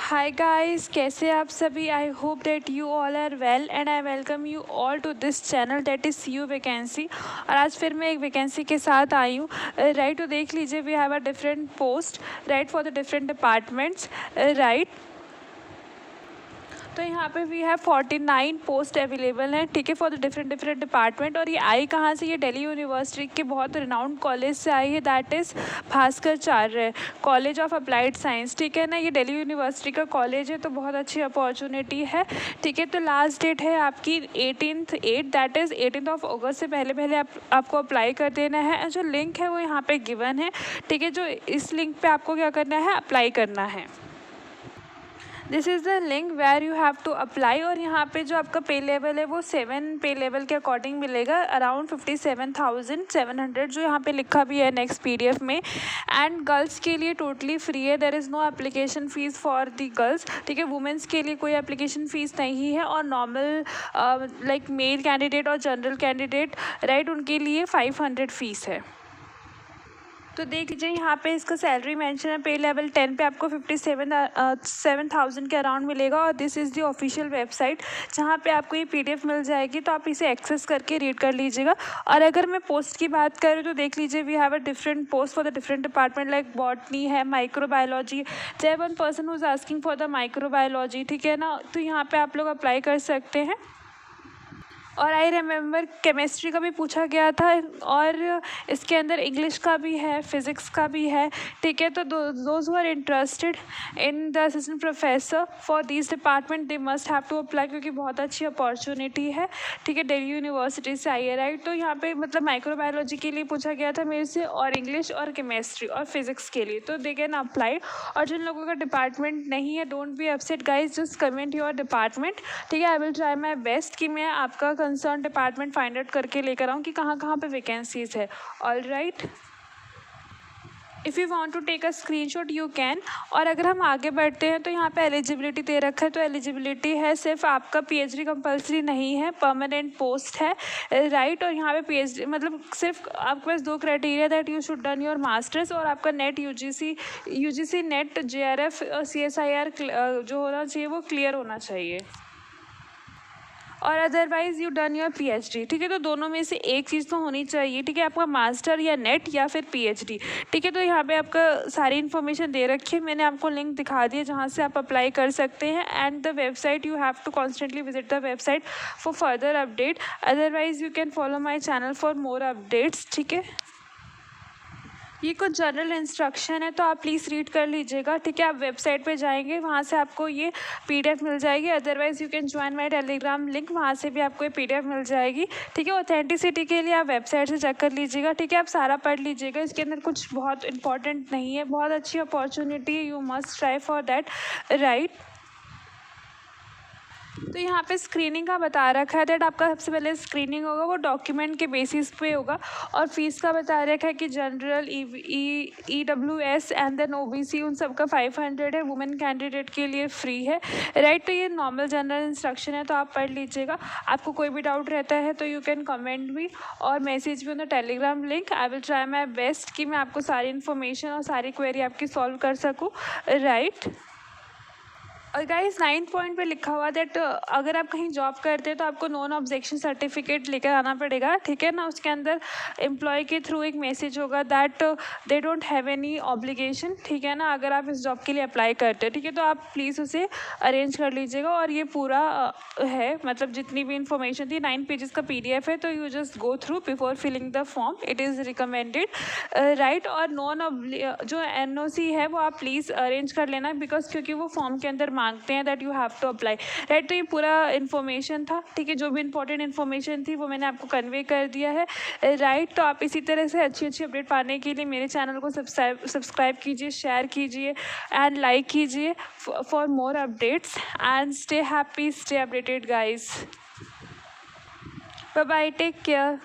Hi guys, कैसे आप सभी। I hope that you all are well and I welcome you all to this channel that is see you vacancy. और आज फिर मैं एक वैकेंसी के साथ आई हूँ। राइट, तो देख लीजिए, we have a different post right for the different departments. Right, तो यहाँ पे वी हैव 49 पोस्ट अवेलेबल हैं, ठीक है, for the different different department. और ये आई कहाँ से, ये दिल्ली यूनिवर्सिटी के बहुत रिनाउंड कॉलेज से आई है, that is Bhaskaracharya college of applied science, ठीक है ना। ये दिल्ली यूनिवर्सिटी का कॉलेज है, तो बहुत अच्छी अपॉर्चुनिटी है, ठीक है। तो लास्ट डेट है आपकी 18/8, दैट इज़ 18 अगस्त से पहले पहले आपको अप्लाई कर देना है। जो लिंक है वो यहाँ पे गिवन है, ठीक है। जो इस लिंक पे आपको क्या करना है, अप्लाई करना है। This is the link where you have to apply. और यहाँ पे जो आपका पे लेवल है वो 7 पे लेवल के अकॉर्डिंग मिलेगा, अराउंड 57,700 जो यहाँ पे लिखा भी है नेक्स्ट पीडीएफ में। एंड गर्ल्स के लिए टोटली फ्री है, there is no application fees for the girls, ठीक है। वुमेंस के लिए कोई एप्लीकेशन फ़ीस नहीं है। और नॉर्मल लाइक मेल कैंडिडेट और जनरल कैंडिडेट राइट, उनके लिए 500 फ़ीस है। तो देख लीजिए, यहाँ पे इसका सैलरी मेंशन है, पे लेवल 10 पे आपको 7,000 के अराउंड मिलेगा। और this is the official website जहाँ पे आपको ये पीडीएफ मिल जाएगी, तो आप इसे एक्सेस करके रीड कर लीजिएगा। और अगर मैं पोस्ट की बात करूँ तो देख लीजिए, we have a different post for the different department, like botany है, माइक्रोबायोलॉजी। चाहे one person who's asking for the microbiology, ठीक है ना, तो यहाँ पे आप लोग अप्लाई कर सकते हैं। और आई रिमेंबर केमिस्ट्री का भी पूछा गया था, और इसके अंदर इंग्लिश का भी है, फिज़िक्स का भी है, ठीक है। तो those who are interested in the assistant professor for this department, they must have to apply, क्योंकि बहुत अच्छी अपॉर्चुनिटी है, ठीक है। दिल्ली यूनिवर्सिटी से आई है, राइट। तो यहाँ पे मतलब माइक्रोबायोलॉजी के लिए पूछा गया था मेरे से, और इंग्लिश और केमिस्ट्री और फिज़िक्स के लिए, तो दे कैन अप्लाई। और जिन लोगों का डिपार्टमेंट नहीं है, don't be upset guys, just comment your department, ठीक है। I will try my best कि मैं आपका कंसर्न डिपार्टमेंट फाइंड आउट करके लेकर आऊँ कि कहाँ कहाँ पे वैकेंसीज है। All right, if you want to take a screenshot you can. और अगर हम आगे बढ़ते हैं तो यहाँ पे एलिजिबिलिटी दे रखा है, तो एलिजिबिलिटी है सिर्फ आपका पीएचडी कंपलसरी नहीं है, परमानेंट पोस्ट है, राइट। और यहाँ पे पीएचडी मतलब सिर्फ आपके पास 2 criteria, that you should done your masters, और आपका net UGC net JRF CSIR जो होना चाहिए वो क्लियर होना चाहिए, और otherwise you done your PhD, ठीक है। तो दोनों में से एक चीज़ तो होनी चाहिए, ठीक है, आपका मास्टर या नेट या फिर पीएचडी, ठीक है। तो यहाँ पे आपका सारी इन्फॉर्मेशन दे रखी है, मैंने आपको लिंक दिखा दिया जहाँ से आप अप्लाई कर सकते हैं। And the website, you have to constantly visit the website for further update, otherwise you can follow my channel for more updates, ठीक है। ये कुछ जनरल इंस्ट्रक्शन है, तो आप प्लीज़ रीड कर लीजिएगा, ठीक है। आप वेबसाइट पे जाएंगे, वहाँ से आपको ये पीडीएफ मिल जाएगी, otherwise you can join my Telegram link, वहाँ से भी आपको ये पीडीएफ मिल जाएगी, ठीक है। ऑथेंटिसिटी के लिए आप वेबसाइट से चेक कर लीजिएगा, ठीक है। आप सारा पढ़ लीजिएगा, इसके अंदर कुछ बहुत इंपॉर्टेंट नहीं है, बहुत अच्छी अपॉर्चुनिटी है, you must try for that, right. तो यहाँ पे स्क्रीनिंग का बता रखा है, दैट आपका सबसे पहले स्क्रीनिंग होगा, वो डॉक्यूमेंट के बेसिस पे होगा। और फीस का बता रखा है कि general EWS and then OBC उन सब का 500 है, वुमेन कैंडिडेट के लिए फ्री है, राइट। तो ये नॉर्मल जनरल इंस्ट्रक्शन है, तो आप पढ़ लीजिएगा। आपको कोई भी डाउट रहता है तो यू कैन कमेंट भी और मैसेज भी on the Telegram link. I will try my best कि मैं आपको सारी इन्फॉर्मेशन और सारी क्वेरी आपकी सॉल्व कर सकूँ, राइट। और गाइस 9th पॉइंट पे लिखा हुआ दैट अगर आप कहीं जॉब करते हैं तो आपको नॉन ऑब्जेक्शन सर्टिफिकेट लेकर आना पड़ेगा, ठीक है ना। उसके अंदर एम्प्लॉय के थ्रू एक मैसेज होगा that they don't have any obligation, ठीक है ना, अगर आप इस जॉब के लिए अप्लाई करते हैं, ठीक है। तो आप प्लीज़ उसे अरेंज कर लीजिएगा। और ये पूरा है, मतलब जितनी भी इंफॉर्मेशन थी, 9 पेजेस का PDF है, तो you just go through before filling the form, it is recommended, right. और जो NOC है वो आप प्लीज़ अरेंज कर लेना, बिकॉज क्योंकि वो फॉर्म के अंदर मांगते हैं that you have to apply, right. तो ये पूरा इन्फॉर्मेशन था, ठीक है। जो भी इंपॉर्टेंट इन्फॉर्मेशन थी वो मैंने आपको कन्वे कर दिया है, राइट। तो आप इसी तरह से अच्छी अच्छी अपडेट पाने के लिए मेरे चैनल को सब्सक्राइब कीजिए, शेयर कीजिए एंड लाइक कीजिए for more updates. And stay happy, stay updated guys. Bye bye, take care.